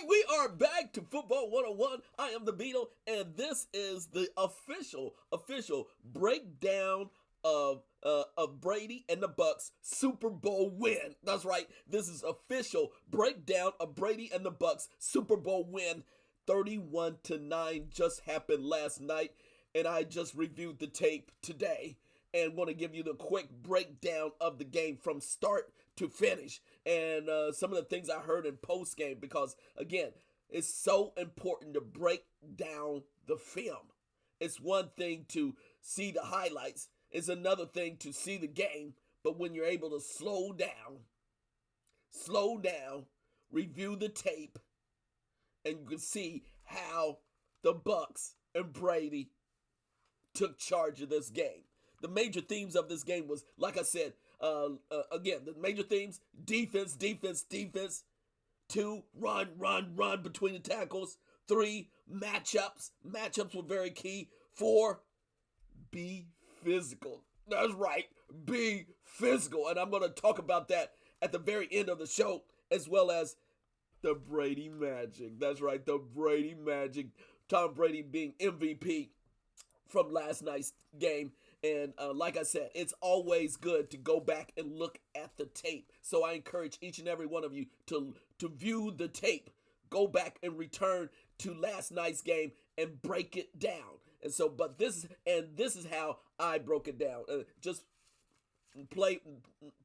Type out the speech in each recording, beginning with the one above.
We are back to Football 101. I am the Beetle, and this is the official breakdown of Brady and the Bucs Super Bowl win. That's right. This is official breakdown of Brady and the Bucs Super Bowl win. 31-9 just happened last night, and I just reviewed the tape today and want to give you the quick breakdown of the game from start to finish and some of the things I heard in post game, because again, it's so important to break down the film. It's one thing to see the highlights, it's another thing to see the game, but when you're able to slow down, review the tape, and you can see how the Bucs and Brady took charge of this game. The major themes of this game was, like I said, again, the major themes: defense. 2, run between the tackles. 3, matchups. Matchups were very key. 4, be physical. That's right, be physical. And I'm going to talk about that at the very end of the show, as well as the Brady Magic. That's right, the Brady Magic. Tom Brady being MVP from last night's game. And like I said, it's always good to go back and look at the tape. So I encourage each and every one of you to view the tape, go back and return to last night's game and break it down. And so, but this is how I broke it down. Just play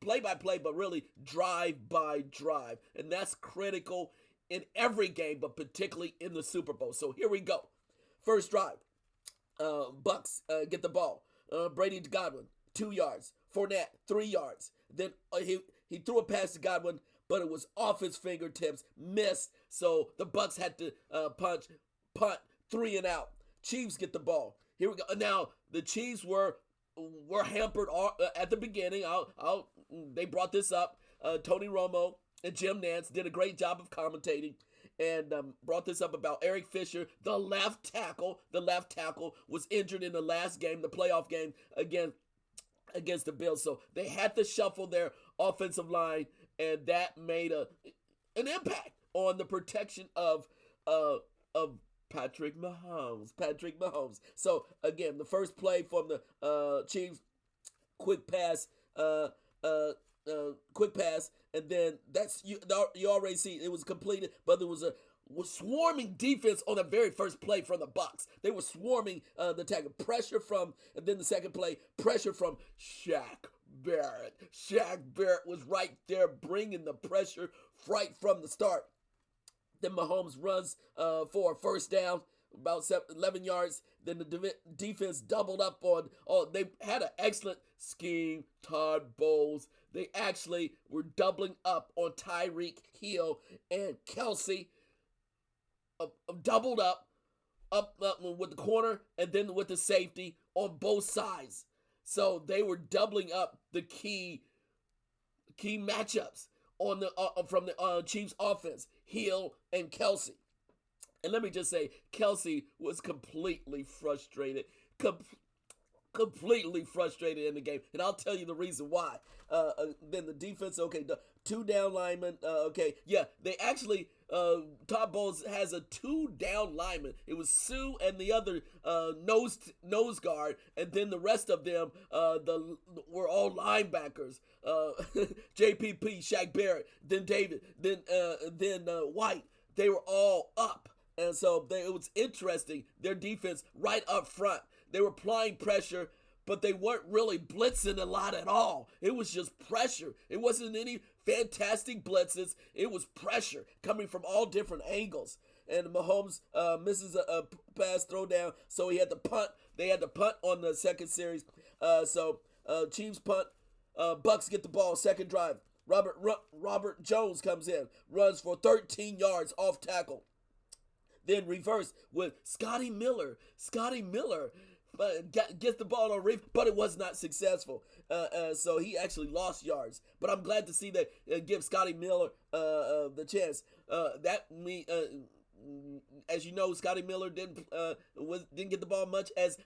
by play, but really drive by drive. And that's critical in every game, but particularly in the Super Bowl. So here we go. First drive. Bucs get the ball. Brady to Godwin, 2 yards. Fournette, 3 yards. Then he threw a pass to Godwin, but it was off his fingertips, missed. So the Bucs had to punt, 3 and out. Chiefs get the ball. Here we go. Now the Chiefs were hampered at the beginning. They brought this up. Tony Romo and Jim Nantz did a great job of commentating and brought this up about Eric Fisher, the left tackle. The left tackle was injured in the last game, the playoff game against the Bills. So they had to shuffle their offensive line, and that made an impact on the protection of Patrick Mahomes. So again, the first play from the Chiefs, quick pass, and then that's you already see it was completed, but there was swarming defense on the very first play from the Bucs. They were swarming the tackle, pressure from, and then the second play, pressure from Shaq Barrett. Shaq Barrett was right there bringing the pressure right from the start. Then Mahomes runs for a first down, about 11 yards. Then the defense doubled up on. They had an excellent scheme. Todd Bowles. They actually were doubling up on Tyreek Hill and Kelsey. Doubled up with the corner and then with the safety on both sides. So they were doubling up the key matchups on the from the Chiefs offense, Hill and Kelsey. And let me just say, Kelsey was completely frustrated. Completely frustrated in the game. And I'll tell you the reason why. Then the defense, okay, the 2 down linemen, okay. Yeah, they actually, Todd Bowles has a 2 down lineman. It was Sue and the other nose guard, and then the rest of them were all linebackers. JPP, Shaq Barrett, then David, then White. They were all up. And so it was interesting, their defense right up front. They were applying pressure, but they weren't really blitzing a lot at all. It was just pressure. It wasn't any fantastic blitzes. It was pressure coming from all different angles. And Mahomes misses a pass throw down, so he had to punt. They had to punt on the second series. So Chiefs punt. Bucs get the ball, second drive. Robert Jones comes in, runs for 13 yards off tackle. Then reverse with Scotty Miller. Gets the ball on Reef, but it was not successful. So he actually lost yards. But I'm glad to see that give Scotty Miller the chance. As you know, Scotty Miller didn't get the ball much as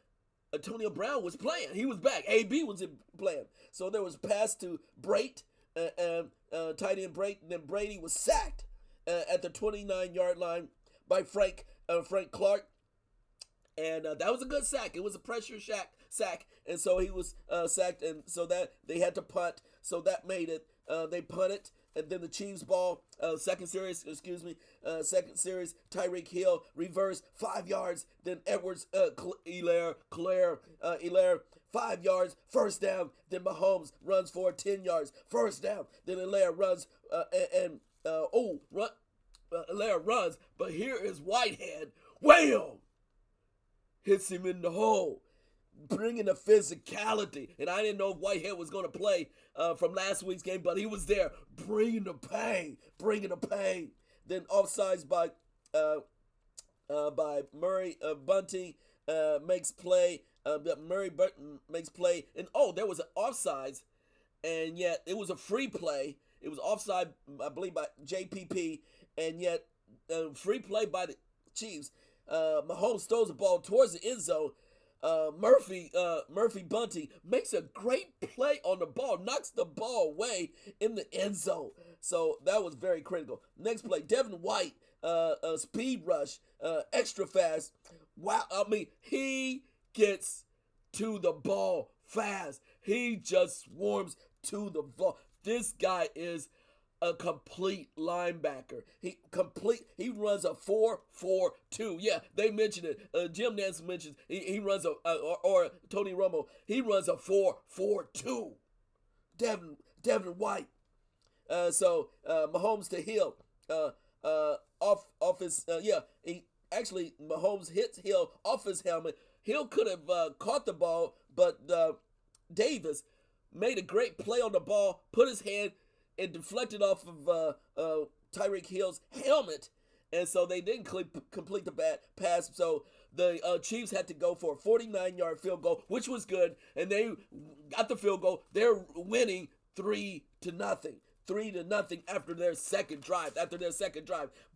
Antonio Brown was playing. He was back. AB was playing. So there was a pass to Brady, tight end Brady, and then Brady was sacked. at the 29-yard line by Frank Clark. And that was a good sack. It was a pressure sack, and so he was sacked, and so that they had to punt. So that made it. They punted, and then the Chiefs ball. Second series, Tyreek Hill reverse 5 yards. Then Edwards, Hilaire, 5 yards, first down. Then Mahomes runs for 10 yards, first down. Then Hilaire runs Hilaire runs, but here is Whitehead. Wham! Hits him in the hole, bringing the physicality. And I didn't know if Whitehead was going to play from last week's game, but he was there, bringing the pain. Then offsides by Murray Bunty makes play. Murray Bunty makes play, and there was an offsides, and yet it was a free play. It was offside, I believe, by JPP, and yet free play by the Chiefs. Mahomes throws the ball towards the end zone. Murphy Bunty makes a great play on the ball, knocks the ball away in the end zone. So that was very critical. Next play, Devin White, speed rush, extra fast. Wow, he gets to the ball fast. He just swarms to the ball. This guy is a complete linebacker. He runs a 4-4-2. Yeah, they mentioned it. Jim Nance mentions he runs or Tony Romo. He runs a 4-4-2. Devin White. So Mahomes to Hill. Off his Mahomes hits Hill off his helmet. Hill could have caught the ball, but Davis made a great play on the ball, put his hand and deflected off of Tyreek Hill's helmet, and so they didn't complete the pass. So the Chiefs had to go for a 49-yard field goal, which was good, and they got the field goal. They're winning 3-0. 3-0 after their second drive.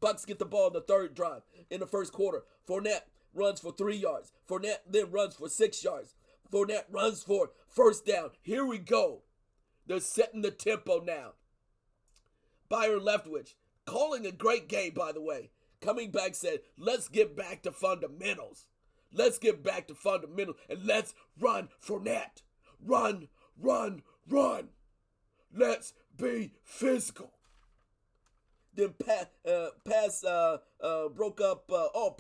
Bucs get the ball in the third drive in the first quarter. Fournette runs for 3 yards. Fournette then runs for 6 yards. Fournette runs for first down. Here we go. They're setting the tempo now. Byron Leftwich, calling a great game, by the way. Coming back said, let's get back to fundamentals. And let's run Fournette. Run. Let's be physical. Then pass broke up.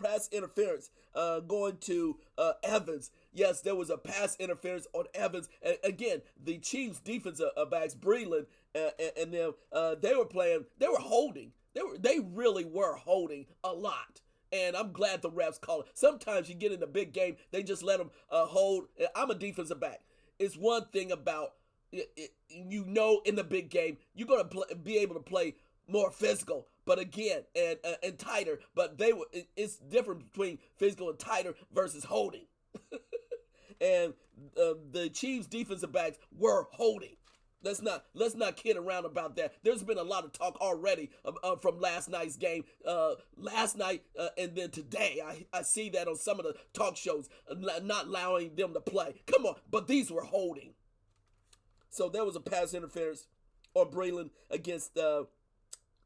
Pass interference going to Evans. Yes, there was a pass interference on Evans. And again, the Chiefs defensive backs, Breland and them, they were holding. They really were holding a lot. And I'm glad the refs call it. Sometimes you get in a big game, they just let them hold. I'm a defensive back. It's one thing about, in the big game, you're going to be able to play more physical, but again, and tighter. But it's different between physical and tighter versus holding. And the Chiefs defensive backs were holding. Let's not kid around about that. There's been a lot of talk already from last night's game. And then today, I see that on some of the talk shows, not allowing them to play. Come on, but these were holding. So there was a pass interference on Breland against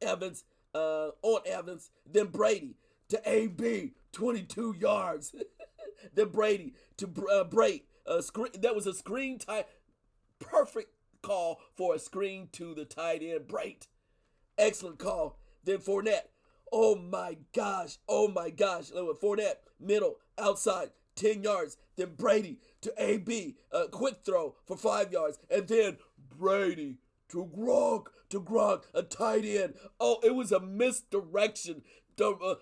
Evans, on Evans. Then Brady to AB, 22 yards. Then Brady to Brady. That was a screen tight. Perfect call for a screen to the tight end. Brady. Excellent call. Then Fournette. Oh my gosh. Fournette, middle, outside, 10 yards. Then Brady to AB. Quick throw for 5 yards. And then Brady to Gronk, a tight end. Oh, it was a misdirection. Gronk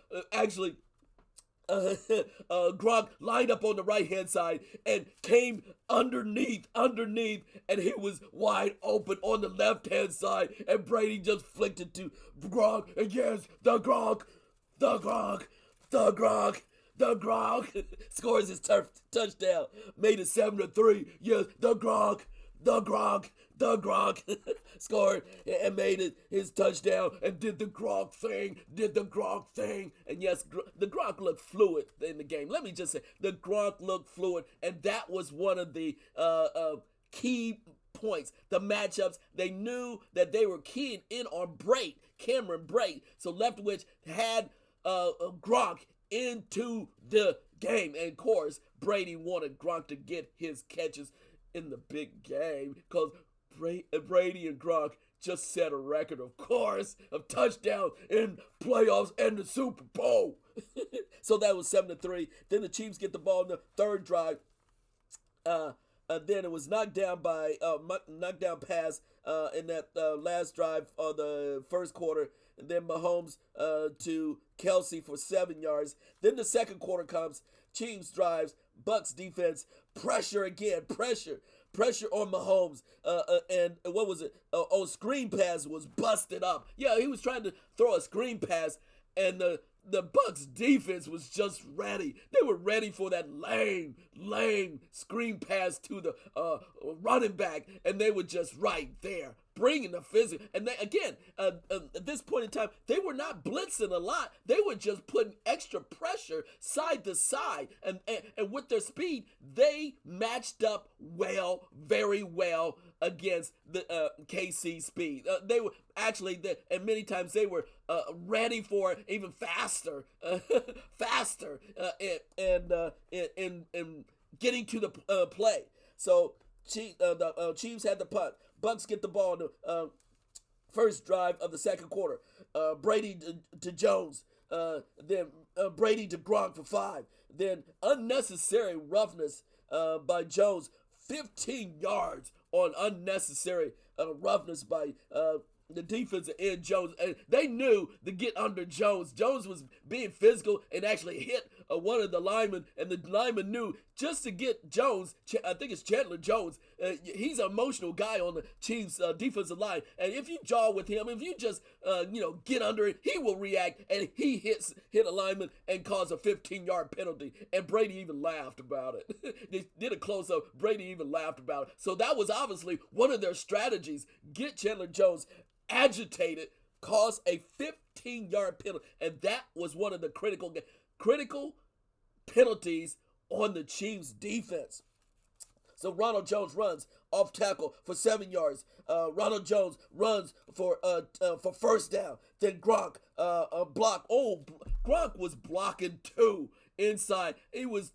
lined up on the right-hand side and came underneath, and he was wide open on the left-hand side, and Brady just flicked it to Gronk, and yes, the Gronk scores his touchdown, made it 7-3. Yes, the Gronk scored and made it his touchdown and did the Gronk thing. And yes, the Gronk looked fluid in the game. Let me just say, the Gronk looked fluid, and that was one of the key points. The matchups, they knew that they were keying in on Cameron Brate. So Leftwich had Gronk into the game. And of course, Brady wanted Gronk to get his catches in the big game because Brady and Gronk just set a record, of course, of touchdowns in playoffs and the Super Bowl. So that was 7-3. Then the Chiefs get the ball in the third drive. Then it was knocked down pass in that last drive of the first quarter. And then Mahomes to Kelsey for 7 yards. Then the second quarter comes. Chiefs drives. Bucs defense. Pressure again. Pressure on Mahomes. And what was it? Screen pass was busted up. Yeah, he was trying to throw a screen pass. And the Bucs defense was just ready. They were ready for that lame screen pass to the running back, and they were just right there, bringing the physical. And they, again, at this point in time, they were not blitzing a lot. They were just putting extra pressure side to side, and with their speed, they matched up well, very well against the KC speed. They were actually, and many times they were ready for it even faster, in getting to the play. So the Chiefs had the punt. Bucs get the ball in the first drive of the second quarter. Brady to Jones. Then Brady to Gronk for 5. Then unnecessary roughness by Jones. 15 yards on unnecessary roughness by the defensive end, Jones. And they knew to get under Jones. Jones was being physical and actually hit one of the linemen, and the lineman knew just to get Jones, I think it's Chandler Jones, he's an emotional guy on the Chiefs defensive line, and if you jaw with him, if you just get under it, he will react, and he hit a lineman and cause a 15-yard penalty, and Brady even laughed about it. They did a close-up, Brady even laughed about it. So that was obviously one of their strategies, get Chandler Jones agitated, cause a 15-yard penalty, and that was one of the critical penalties on the Chiefs defense. So Ronald Jones runs off tackle for 7 yards. Ronald Jones runs for first down. Then Gronk block. Oh, Gronk was blocking too inside. He was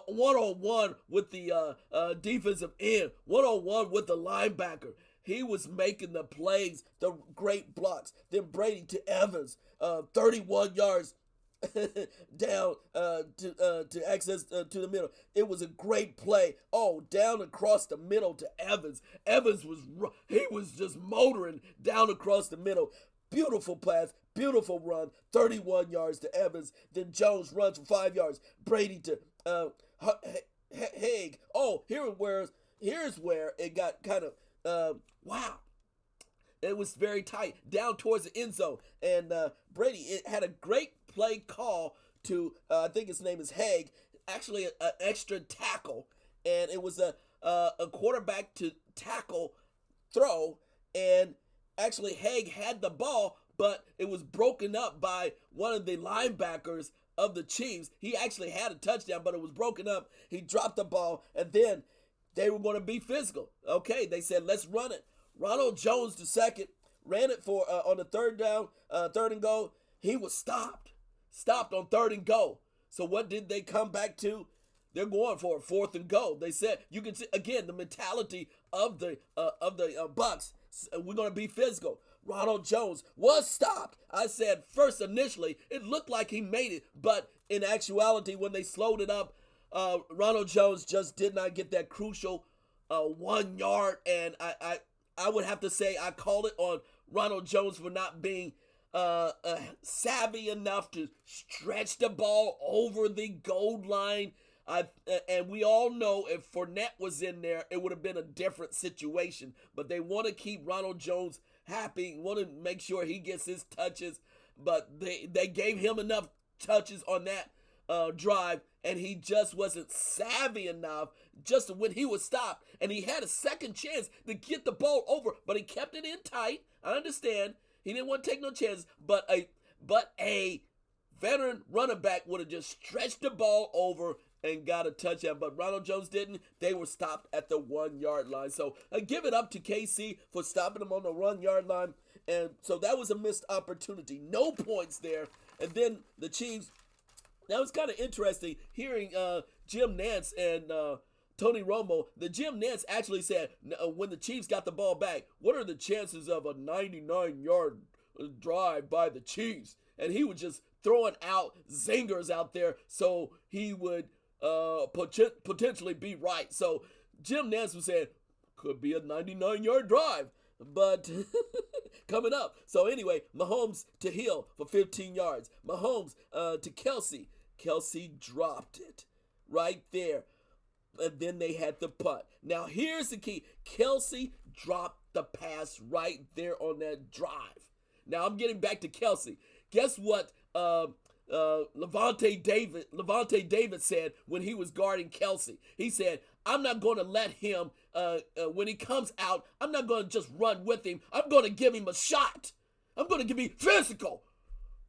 one-on-one with the defensive end, one-on-one with the linebacker. He was making the plays, the great blocks. Then Brady to Evans, 31 yards down to access to the middle. It was a great play. Oh, down across the middle to Evans. Evans was just motoring down across the middle. Beautiful pass, beautiful run. 31 yards to Evans. Then Jones runs for 5 yards. Brady to Haig. Oh, here's where it got kind of wow. It was very tight down towards the end zone, and Brady had a great play call to I think his name is Haig, actually an extra tackle, and it was a quarterback to tackle throw, and actually Haig had the ball, but it was broken up by one of the linebackers of the Chiefs. He actually had a touchdown, but it was broken up. He dropped the ball, and then they were going to be physical. Okay, they said, let's run it. Ronald Jones, the second, ran it for on the third and goal. He was stopped on 3rd and goal. So what did they come back to? They're going for a 4th and goal. They said, you can see again the mentality of the Bucs. We're going to be physical. Ronald Jones was stopped. I said first initially it looked like he made it, but in actuality when they slowed it up, Ronald Jones just did not get that crucial 1 yard, and I would have to say I call it on Ronald Jones for not being savvy enough to stretch the ball over the goal line. And we all know if Fournette was in there, it would have been a different situation. But they want to keep Ronald Jones happy, want to make sure he gets his touches. But they gave him enough touches on that drive, and he just wasn't savvy enough just when he was stopped. And he had a second chance to get the ball over, but he kept it in tight. I understand. He didn't want to take no chances, but a veteran running back would have just stretched the ball over and got a touchdown, but Ronald Jones didn't. They were stopped at the 1-yard line. So give it up to KC for stopping them on the 1-yard line. And so that was a missed opportunity. No points there. And then the Chiefs, that was kind of interesting hearing Jim Nantz and Tony Romo. The Jim Nantz actually said when the Chiefs got the ball back, what are the chances of a 99-yard drive by the Chiefs? And he was just throwing out zingers out there so he would potentially be right. So Jim Nantz was saying, could be a 99-yard drive, but coming up. So anyway, Mahomes to Hill for 15 yards. Mahomes to Kelsey. Kelsey dropped it right there. And then they had the punt. Now here's the key. Kelsey dropped the pass right there on that drive. Now I'm getting back to Kelsey. Guess what Levante David said when he was guarding Kelsey? He said, I'm not going to let him, when he comes out, I'm not going to just run with him. I'm going to give him a shot. I'm going to be physical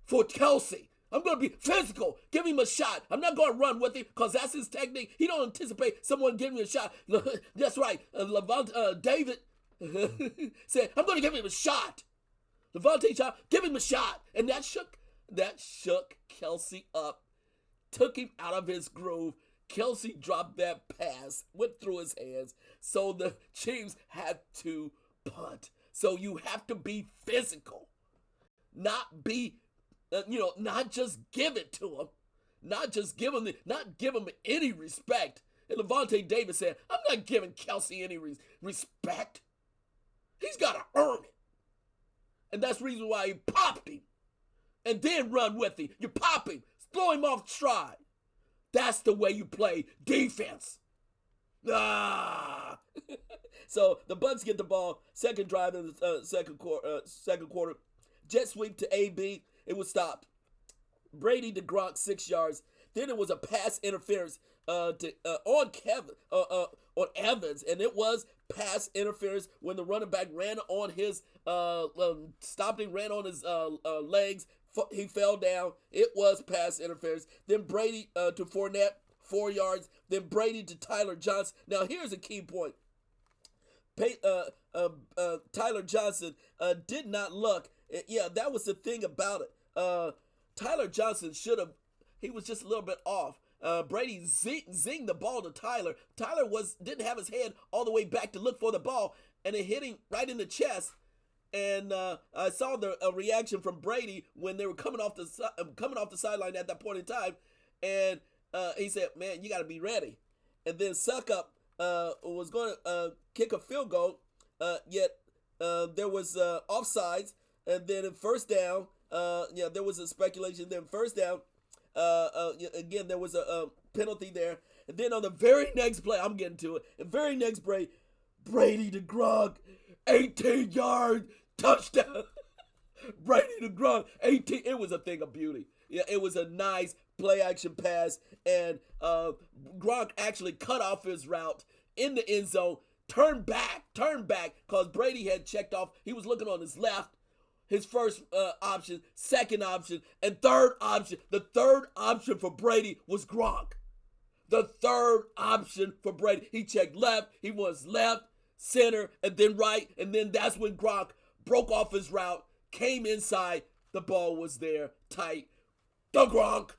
for Kelsey. I'm going to be physical. Give him a shot. I'm not going to run with him because that's his technique. He don't anticipate someone giving him a shot. That's right. David said, I'm going to give him a shot. Levante shot, give him a shot. And that shook Kelsey up, took him out of his groove. Kelsey dropped that pass, went through his hands. So the Chiefs had to punt. So you have to be physical, not be not just give it to him, not give him any respect. And Levante David said, I'm not giving Kelsey any respect. He's got to earn it. And that's the reason why he popped him. And then run with him. You pop him, throw him off stride. That's the way you play defense. So the Bucs get the ball, second drive in the second quarter. Jet sweep to AB. It was stopped. Brady to Gronk, 6 yards. Then it was a pass interference on Evans, and it was pass interference when the running back ran on his stopped him, ran on his legs. He fell down. It was pass interference. Then Brady to Fournette, 4 yards. Then Brady to Tyler Johnson. Now here's a key point. Tyler Johnson did not look. Yeah, that was the thing about it. Tyler Johnson he was just a little bit off. Brady zinged the ball to Tyler. Tyler didn't have his head all the way back to look for the ball, and it hit him right in the chest. And I saw the reaction from Brady when they were coming off the sideline at that point in time, and he said, "Man, you got to be ready." And then Suckup was going to kick a field goal, yet there was offsides, and then in first down, there was a speculation. Then first down, again there was a penalty there, and then on the very next play, I'm getting to it. The very next play, Brady to Gronk, 18-yard touchdown. Brady to Gronk, 18. It was a thing of beauty. Yeah, it was a nice play-action pass, and Gronk actually cut off his route in the end zone, turned back, because Brady had checked off. He was looking on his left. His first option, second option, and third option. The third option for Brady was Gronk. The third option for Brady. He checked left. He was left, center, and then right. And then that's when Gronk broke off his route, came inside. The ball was there, tight. The Gronk.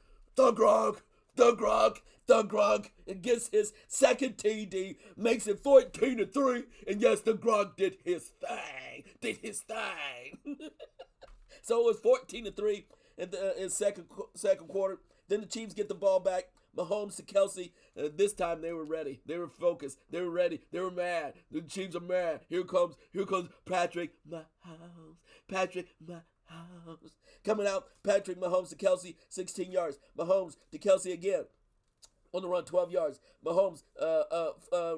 And gets his second TD, makes it 14-3. And yes, the Gronk did his thing. So it was 14-3 in second quarter. Then the Chiefs get the ball back. Mahomes to Kelsey. This time they were ready. They were focused. They were ready. They were mad. The Chiefs are mad. Here comes Patrick Mahomes. Coming out, Patrick Mahomes to Kelsey, 16 yards. Mahomes to Kelsey again. On the run, 12 yards. Mahomes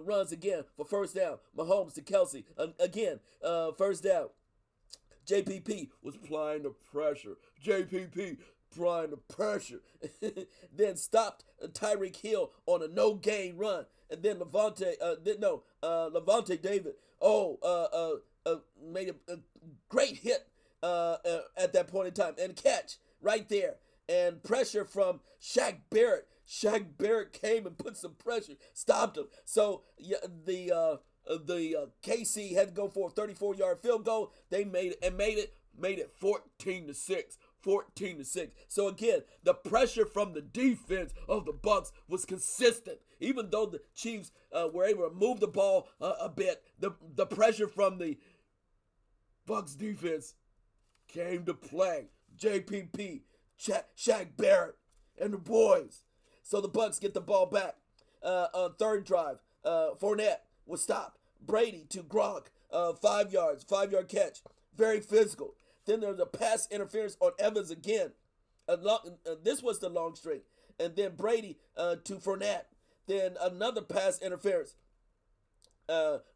runs again for first down. Mahomes to Kelsey again, first down. JPP was applying the pressure. Then stopped Tyreek Hill on a no-gain run. And then Levante David, made a great hit at that point in time. And catch right there. And pressure from Shaq Barrett Shaq Barrett came and put some pressure, stopped him. So yeah, the KC had to go for a 34-yard field goal. They made it 14-6. 14-6. So again, the pressure from the defense of the Bucs was consistent. Even though the Chiefs were able to move the ball a bit, the pressure from the Bucs defense came to play. JPP, Shaq Barrett, and the boys. So the Bucs get the ball back. On third drive, Fournette was stopped. Brady to Gronk, 5 yards, 5-yard catch. Very physical. Then there's a pass interference on Evans again. This was the long string. And then Brady to Fournette. Then another pass interference.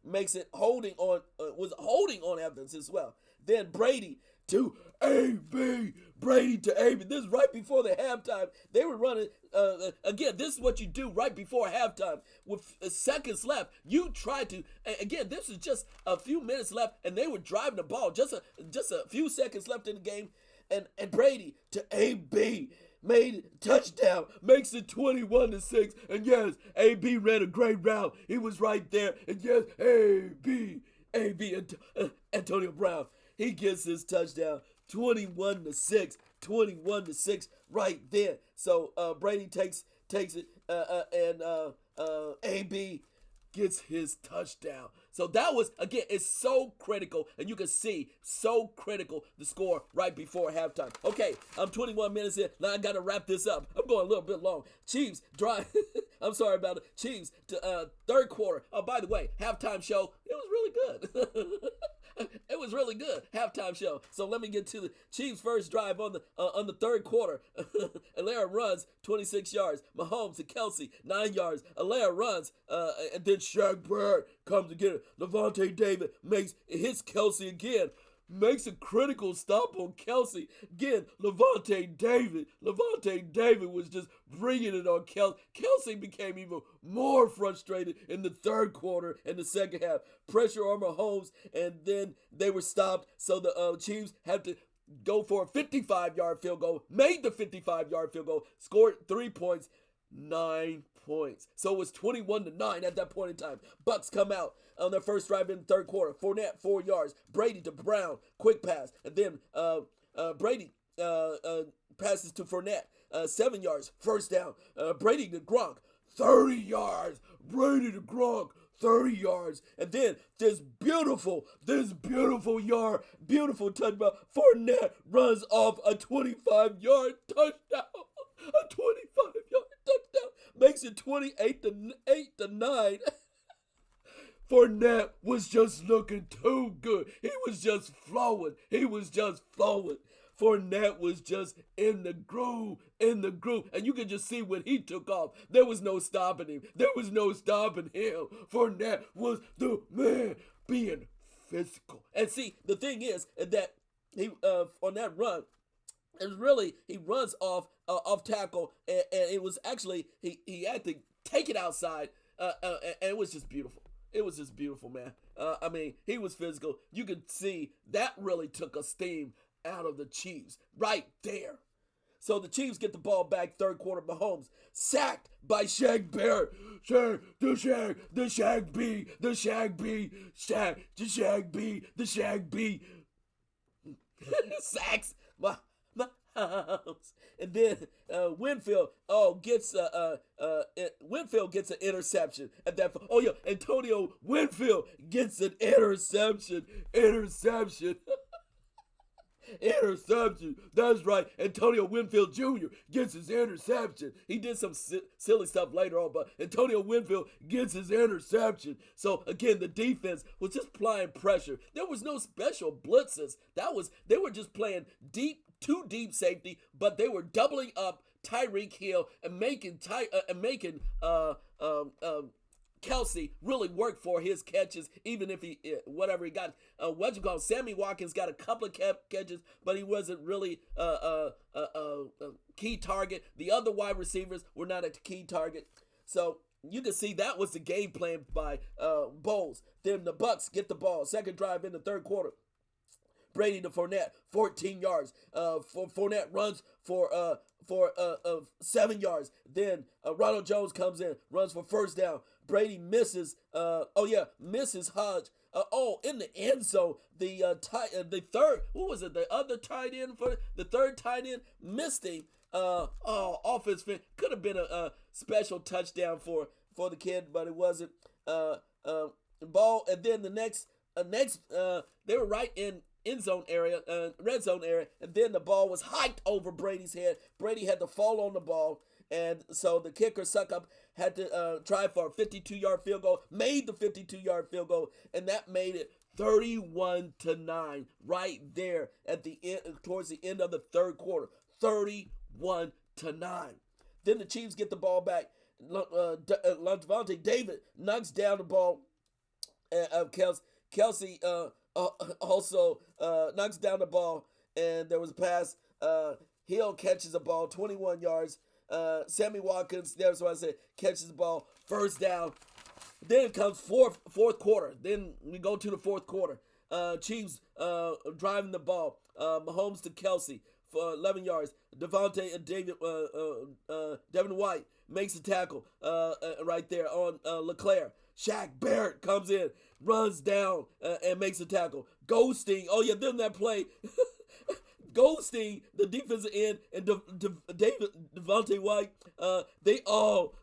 Makes it was holding on Evans as well. Then Brady to AB. Brady to AB. This is right before the halftime. They were running. Again, this is what you do right before halftime. With seconds left, you try to. Again, this is just a few minutes left, and they were driving the ball. Just a few seconds left in the game, and Brady to AB. Made it, touchdown, makes it 21-6. And yes, AB ran a great route. He was right there. And yes, AB, Antonio Brown, he gets his touchdown, 21-6, 21-6 right there. So Brady takes it, and AB gets his touchdown. So that was, again, it's so critical, and you can see so critical the score right before halftime. Okay, I'm 21 minutes in. Now I got to wrap this up. I'm going a little bit long. Chiefs drive. I'm sorry about it. Chiefs to third quarter. Oh, by the way, halftime show. It was really good. It was really good, halftime show. So let me get to the Chiefs' first drive on the third quarter. Alaire runs 26 yards. Mahomes to Kelsey, 9 yards. Alaire runs, and then Shaq Barrett comes to get it. Levante David hits Kelsey again. Makes a critical stop on Kelsey. Again, Levante David was just bringing it on Kelsey. Kelsey became even more frustrated in the third quarter and the second half. Pressure on Mahomes, and then they were stopped. So the Chiefs had to go for a 55-yard field goal. Made the 55-yard field goal. Scored 3 points. 9 points. So it was 21-9 at that point in time. Bucs come out on their first drive in the third quarter. Fournette, 4 yards. Brady to Brown, quick pass. And then Brady passes to Fournette, 7 yards, first down. Brady to Gronk, 30 yards. Brady to Gronk, 30 yards. And then this beautiful touchdown. Fournette runs off a 25-yard touchdown. A 25-yard touchdown makes it 28-9. Fournette was just looking too good. He was just flowing. Fournette was just in the groove. And you could just see when he took off, there was no stopping him. Fournette was the man, being physical. And see, the thing is that he on that run, he runs off tackle, and it was actually he had to take it outside, and it was just beautiful. It was just beautiful, man. I mean, he was physical. You could see that really took a steam out of the Chiefs right there. So the Chiefs get the ball back, third quarter. Mahomes sacked by Shaq Barrett. Shaq B. Sacks. And then Winfield gets an interception at that. Oh yeah, Antonio Winfield gets an interception. Interception. That's right. Antonio Winfield Jr. gets his interception. He did some silly stuff later on, but Antonio Winfield gets his interception. So again, the defense was just applying pressure. There was no special blitzes. They were just playing too deep safety, but they were doubling up Tyreek Hill and making Kelsey really worked for his catches, even if whatever he got. Sammy Watkins got a couple of catches, but he wasn't really a key target. The other wide receivers were not a key target. So you can see that was the game plan by Bowles. Then the Bucs get the ball. Second drive in the third quarter. Brady to Fournette, 14 yards. Fournette runs for 7 yards. Then Ronald Jones comes in, runs for first down. Brady misses. Misses Hodge. In the end zone, the third, who was it? The other tight end for the third tight end missed him. Offense fin could have been a special touchdown for the kid, but it wasn't. Ball, and then the next, they were right in end zone area, red zone area, and then the ball was hiked over Brady's head. Brady had to fall on the ball, and so the kicker suck up had to try for a 52-yard field goal, made the 52-yard field goal, and that made it 31-9 right there at the end, towards the end of the third quarter. 31-9. Then the Chiefs get the ball back. Devontae David knocks down the ball. Kelsey also knocks down the ball, and there was a pass. Hill catches the ball, 21 yards. Sammy Watkins, that's what I said, catches the ball, first down. Then comes fourth quarter. Then we go to the fourth quarter. Chiefs driving the ball. Mahomes to Kelsey for 11 yards. Devontae and Devin White makes a tackle right there on LeClaire. Shaq Barrett comes in, runs down, and makes a tackle. Goldstein, then that play. Goldstein, the defensive end, and Devontae White, they all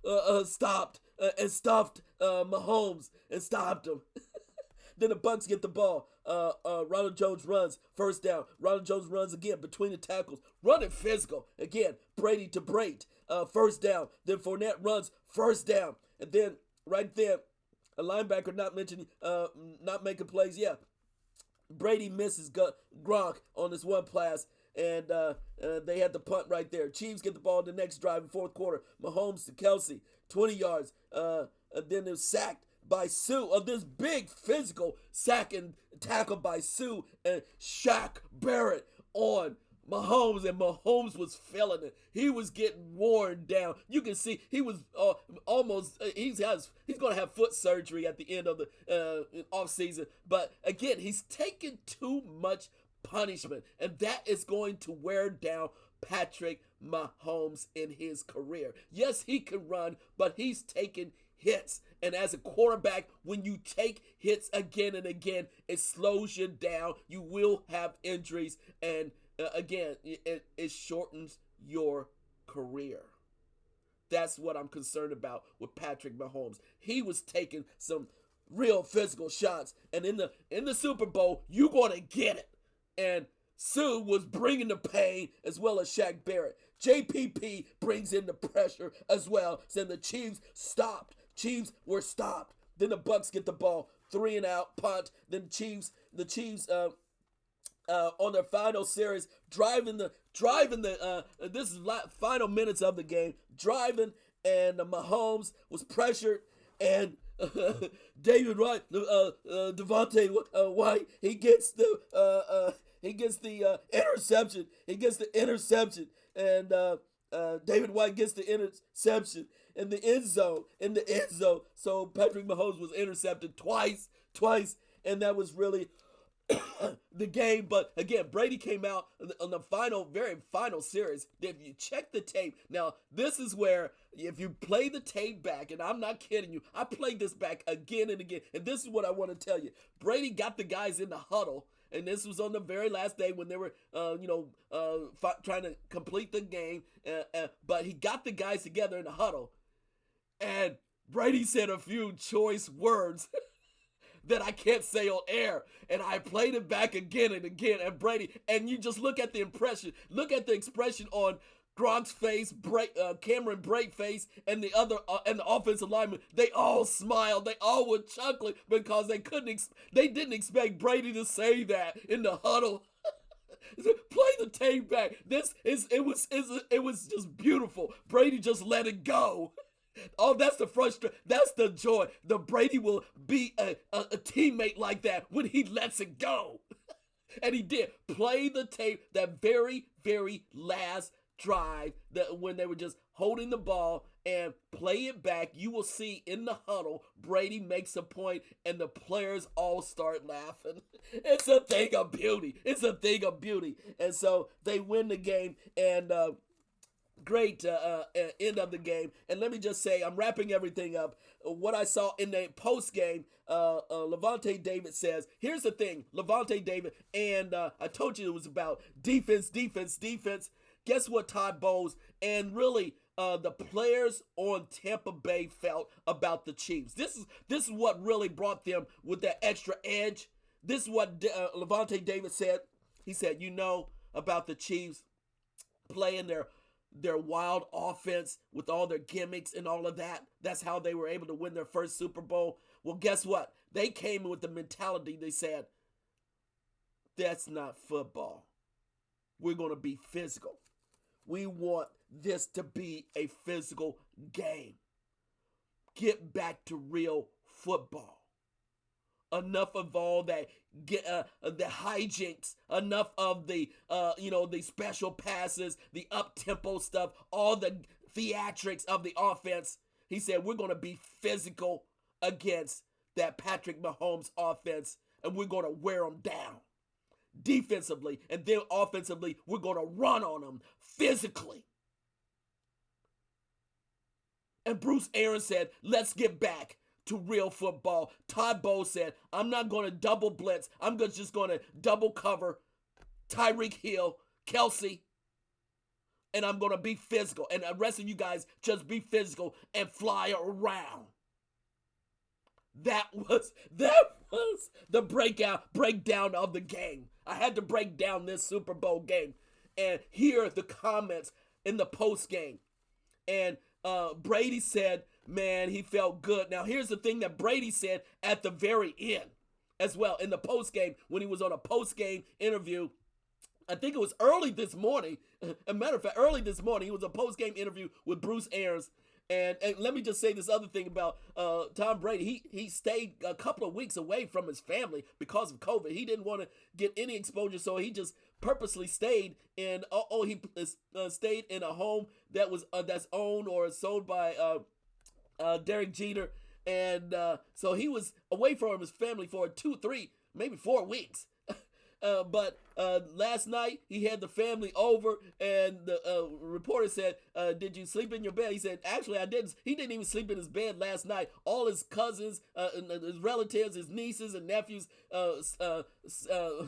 stopped and stuffed Mahomes and stopped him. Then the Bucs get the ball. Ronald Jones runs, first down. Ronald Jones runs again between the tackles, running physical. Again, Brady to Brate, first down. Then Fournette runs, first down. And then right there, a linebacker not making plays. Yeah, Brady misses Gronk on this one pass, and they had the punt right there. Chiefs get the ball in the next drive in fourth quarter. Mahomes to Kelsey, 20 yards. And then they're sacked by Sue. This big physical sack and tackle by Sue and Shaq Barrett on Mahomes, and Mahomes was feeling it. He was getting worn down. You can see he was almost. He's going to have foot surgery at the end of the off season. But again, he's taking too much punishment, and that is going to wear down Patrick Mahomes in his career. Yes, he can run, but he's taking hits. And as a quarterback, when you take hits again and again, it slows you down. You will have injuries, and again, it shortens your career. That's what I'm concerned about with Patrick Mahomes. He was taking some real physical shots, and in the Super Bowl, you're going to get it. And Sue was bringing the pain as well as Shaq Barrett. JPP brings in the pressure as well. So the Chiefs stopped. Chiefs were stopped. Then the Bucs get the ball, 3 and out, punt. Then the Chiefs on their final series, driving the this is final minutes of the game, driving, and Mahomes was pressured, and David White, Devontae White, he gets the interception. He gets the interception, and David White gets the interception in the end zone. So Patrick Mahomes was intercepted twice, and that was really the game. But again, Brady came out on the very final series. If you check the tape, now this is where, if you play the tape back, and I'm not kidding you, I played this back again and again, and this is what I want to tell you. Brady got the guys in the huddle, and this was on the very last day when they were trying to complete the game, but he got the guys together in the huddle, and Brady said a few choice words that I can't say on air, and I played it back again and again. And Brady, and you just look at the expression on Gronk's face, Cameron Brate's face, and the offensive lineman. They all smiled. They all were chuckling because they didn't expect Brady to say that in the huddle. Play the tape back. It was just beautiful. Brady just let it go. Oh, that's the frustration. That's the joy. The Brady will be a teammate like that when he lets it go. And he did. Play the tape, that very, very last drive, when they were just holding the ball and play it back. You will see in the huddle, Brady makes a point and the players all start laughing. It's a thing of beauty. It's a thing of beauty. And so they win the game, and great end of the game. And let me just say, I'm wrapping everything up. What I saw in the post game, Levante David says, here's the thing, Levante David, and I told you it was about defense. Guess what Todd Bowles and really the players on Tampa Bay felt about the Chiefs. This is what really brought them with that extra edge. This is what Levante David said. He said, about the Chiefs playing their wild offense with all their gimmicks and all of that. That's how they were able to win their first Super Bowl. Well, guess what? They came with the mentality. They said, that's not football. We're going to be physical. We want this to be a physical game. Get back to real football. Enough of all that, the hijinks. Enough of the special passes, the up-tempo stuff, all the theatrics of the offense. He said, we're going to be physical against that Patrick Mahomes offense, and we're going to wear them down defensively, and then offensively, we're going to run on them physically. And Bruce Arians said, let's get back to real football. Todd Bowles said, I'm not going to double blitz. I'm just going to double cover Tyreek Hill, Kelsey, and I'm going to be physical. And the rest of you guys just be physical and fly around. That was the breakdown of the game. I had to break down this Super Bowl game and hear the comments in the post game. And Brady said, man, he felt good. Now, here's the thing that Brady said at the very end as well in the post game when he was on a post game interview. I think it was early this morning. As a matter of fact, early this morning, it was a post game interview with Bruce Arians. And let me just say this other thing about Tom Brady. He stayed a couple of weeks away from his family because of COVID. He didn't want to get any exposure, so he just purposely stayed in. Stayed in a home that was that's owned or sold by Derek Jeter, and so he was away from his family for 2, 3, maybe 4 weeks. But last night he had the family over, and the reporter said, did you sleep in your bed? He said, actually I didn't. He didn't even sleep in his bed last night. All his cousins, and his relatives, his nieces and nephews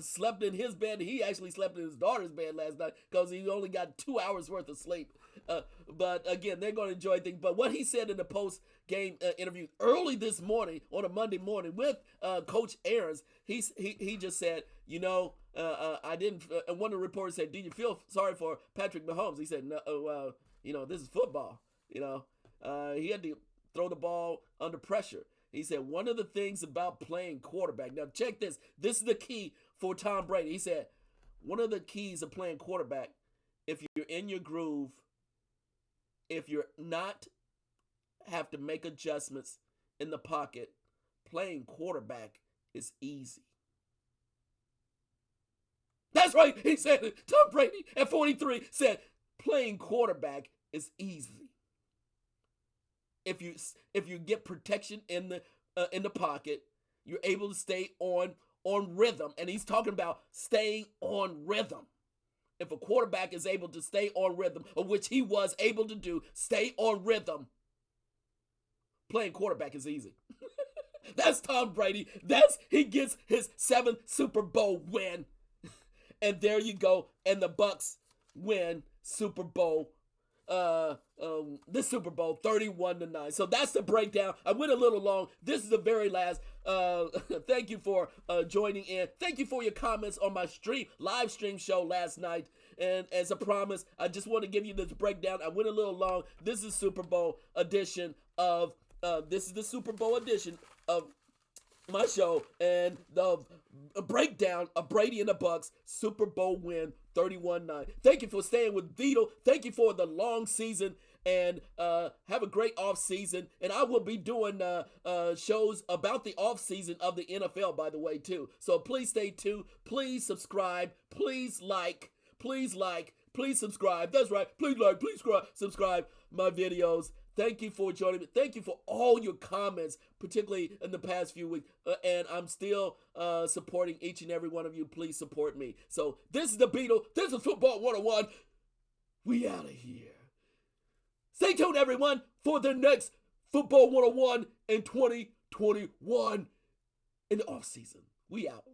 slept in his bed. He actually slept in his daughter's bed last night because he only got 2 hours worth of sleep. But again, they're going to enjoy things. But what he said in the post-game interview early this morning on a Monday morning with Coach Arians, he just said, I didn't. And one of the reporters said, "Do you feel sorry for Patrick Mahomes?" He said, "No, this is football. He had to throw the ball under pressure." He said, "One of the things about playing quarterback." Now, check this. This is the key for Tom Brady. He said, "One of the keys of playing quarterback, if you're in your groove, if you're not have to make adjustments in the pocket, playing quarterback is easy." That's right. He said it. Tom Brady at 43 said playing quarterback is easy. If you get protection in the pocket, you're able to stay on rhythm. And he's talking about staying on rhythm. If a quarterback is able to stay on rhythm, of which he was able to do, stay on rhythm, playing quarterback is easy. That's Tom Brady. He gets his 7th Super Bowl win. And there you go. And the Bucs win Super Bowl. This Super Bowl 31-9. So that's the breakdown. I went a little long. This is the very last. Thank you for joining in. Thank you for your comments on my live stream show last night. And as a promise, I just want to give you this breakdown. I went a little long. This is Super Bowl edition of. This is the Super Bowl edition of my show and the breakdown of Brady and the Bucs Super Bowl win 31-9. Thank you for staying with Vito. Thank you for the long season, and have a great off season. And I will be doing shows about the off season of the NFL, by the way, too. So please stay tuned. Please subscribe. Please like. Please subscribe. That's right. Please like, please subscribe my videos. Thank you for joining me. Thank you for all your comments, particularly in the past few weeks. And I'm still supporting each and every one of you. Please support me. So this is the Beetle. This is Football 101. We out of here. Stay tuned, everyone, for the next Football 101 in 2021 in the offseason. We out.